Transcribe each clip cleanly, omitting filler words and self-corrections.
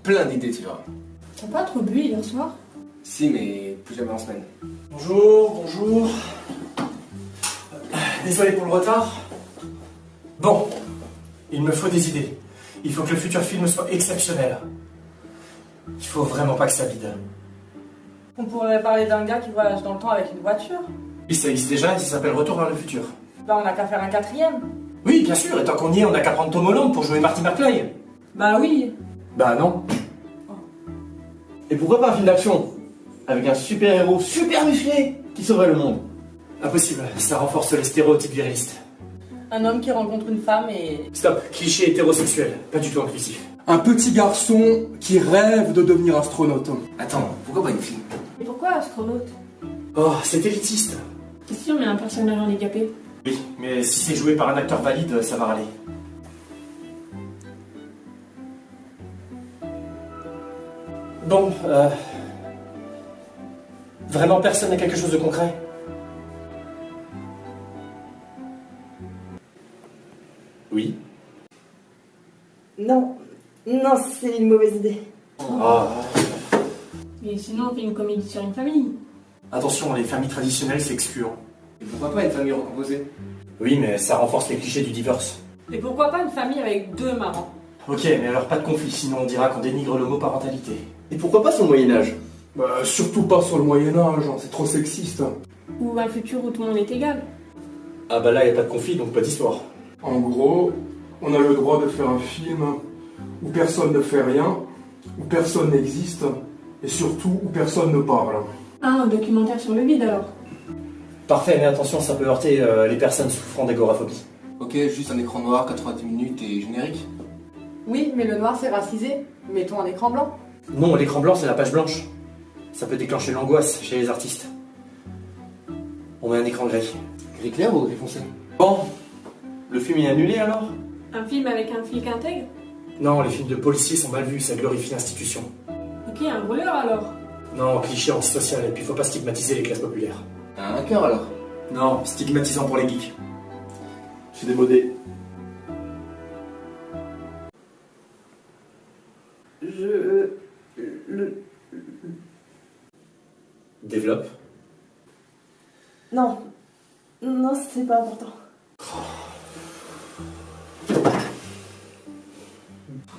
plein d'idées, tu vois. T'as pas trop bu hier soir? Si, mais plus jamais en semaine. Bonjour. Désolé pour le retard. Bon, il me faut des idées. Il faut que le futur film soit exceptionnel. Il faut vraiment pas que ça vide. On pourrait parler d'un gars qui voyage dans le temps avec une voiture. Oui, ça existe déjà et ça s'appelle Retour vers le futur. Bah on a qu'à faire un quatrième. Oui, bien sûr, et tant qu'on y est, on n'a qu'à prendre Tom Holland pour jouer Marty McFly. Bah oui. Bah non. Et pourquoi pas un film d'action? Avec un super-héros super musclé qui sauverait le monde. Impossible, ça renforce les stéréotypes virilistes. Un homme qui rencontre une femme et... Stop, cliché hétérosexuel, pas du tout inclusif. Un petit garçon qui rêve de devenir astronaute. Attends, pourquoi pas une fille? Et pourquoi astronaute? Oh, c'est élitiste. Et si on met un personnage handicapé? Oui, mais si c'est joué par un acteur valide, ça va râler. Bon, vraiment personne n'a quelque chose de concret? Oui. Non, c'est une mauvaise idée. Ah. Et sinon on fait une comédie sur une famille. Attention, les familles traditionnelles, c'est excluant. Et pourquoi pas une famille recomposée? Oui, mais ça renforce les clichés du divorce. Et pourquoi pas une famille avec deux mamans? Ok, mais alors pas de conflit, sinon on dira qu'on dénigre l'homoparentalité. Et pourquoi pas sur le Moyen-Âge? Bah, surtout pas sur le Moyen-Âge, c'est trop sexiste. Ou un futur où tout le monde est égal. Ah bah là, y a pas de conflit, donc pas d'histoire. En gros, on a le droit de faire un film où personne ne fait rien, où personne n'existe, et surtout où personne ne parle. Ah, un documentaire sur le vide alors. Parfait, mais attention, ça peut heurter les personnes souffrant d'agoraphobie. Ok, juste un écran noir, 90 minutes et générique. Oui, mais le noir c'est racisé. Mettons un écran blanc. Non, l'écran blanc, c'est la page blanche. Ça peut déclencher l'angoisse chez les artistes. On met un écran gris. Gris clair ou gris foncé? Bon, le film est annulé alors? Un film avec un flic intègre? Non, les films de policiers sont mal vus, ça glorifie l'institution. Ok, un brûleur alors. Non, cliché antisocial, et puis faut pas stigmatiser les classes populaires. Un hacker alors? Non, stigmatisant pour les geeks. C'est démodé. Développe. Non, c'est pas important.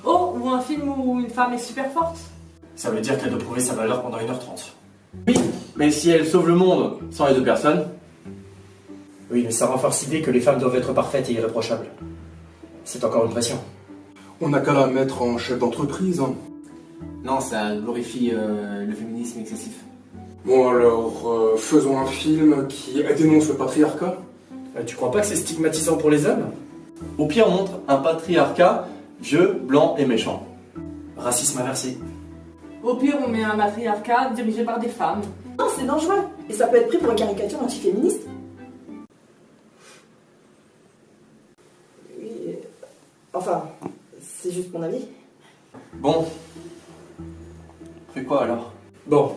Oh, ou un film où une femme est super forte. Ça veut dire qu'elle doit prouver sa valeur pendant 1h30. Oui, mais si elle sauve le monde sans les deux personnes... Oui, mais ça renforce l'idée que les femmes doivent être parfaites et irréprochables. C'est encore une pression. On n'a qu'à la mettre en chef d'entreprise. Non, ça glorifie le féminisme excessif. Bon alors, faisons un film qui dénonce le patriarcat. Tu crois pas que c'est stigmatisant pour les hommes? Au pire, on montre un patriarcat vieux, blanc et méchant. Racisme inversé. Au pire, on met un matriarcat dirigé par des femmes. Non, c'est dangereux. Et ça peut être pris pour une caricature antiféministe. Oui, enfin, c'est juste mon avis. Bon. On fait quoi alors? Bon,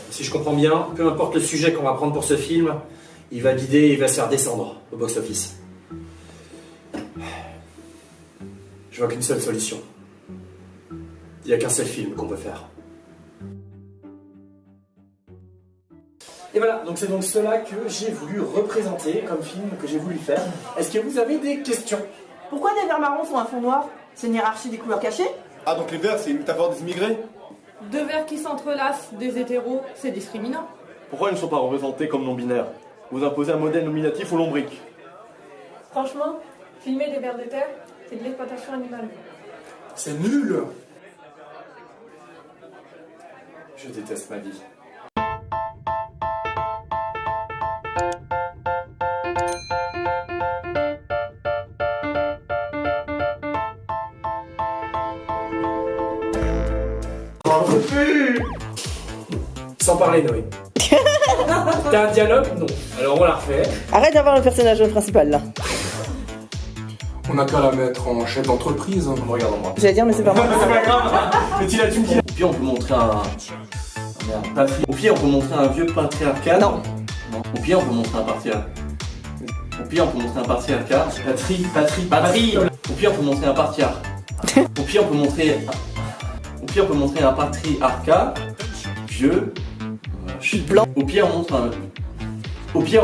si je comprends bien, peu importe le sujet qu'on va prendre pour ce film, il va guider et il va se faire descendre au box-office. Je vois qu'une seule solution. Il n'y a qu'un seul film qu'on peut faire. Et voilà, donc c'est donc cela que j'ai voulu représenter comme film que j'ai voulu faire. Est-ce que vous avez des questions? Pourquoi des verres marrons sont un fond noir? C'est une hiérarchie des couleurs cachées? Ah, donc les verts, c'est une métaphore des immigrés? Deux vers qui s'entrelacent, des hétéros, c'est discriminant. Pourquoi ils ne sont pas représentés comme non-binaires? Vous imposez un modèle nominatif aux lombriques. Franchement, filmer des vers de terre, c'est de l'exploitation animale. C'est nul. Je déteste ma vie. Sans parler, Noé. T'as un dialogue? Non. Alors on la refait. Arrête d'avoir le personnage principal là. On n'a qu'à la mettre en chef d'entreprise. Regarde-moi. J'allais dire, mais c'est pas moi. C'est pas grave. Mais tu me dis. Au pire, on peut montrer Au pire, on peut montrer un vieux patriarcat. Non. Au pire, on peut montrer un patriarcat. Au pire, on peut montrer un patriarcat. Patrie. Au pire, on peut montrer un patriarcat. Au pire, on peut montrer. Au pire, on peut montrer un patriarcat vieux. Blanc. Au pire, on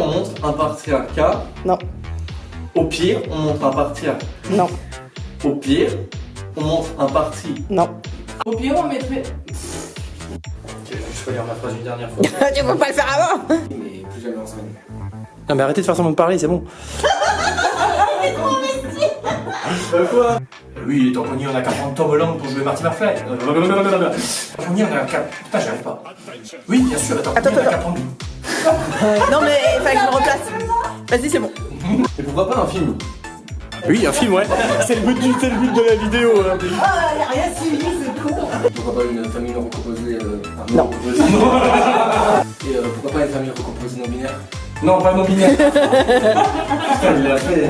montre un patriarcat. Non. Au pire, on montre un patriarcat. Non. Au pire, on montre un parti. Non. Au pire, on mettrait. Ok, je peux lire ma phrase une dernière fois. Tu peux pas le faire avant. Mais plus jamais en semaine. Non mais arrêtez de faire semblant de parler, c'est bon. Quoi Oui, il est temps qu'on y en a qu'à prendre Tom Holland pour jouer Marty McFly. On y en a qu'à... Putain, j'y arrive pas. Oui, bien sûr, attends, on y en a qu'à prendre... Non mais il fallait que je me replace. Vas-y, c'est bon. Et pourquoi pas un film? Oui, un film, ouais. C'est le but de la vidéo. Ah, y'a rien suivi, c'est con. Pourquoi pas une famille non recomposée Non. Et pourquoi pas une famille recomposée non binaire? Non, pas non binaire. Putain, il l'a fait.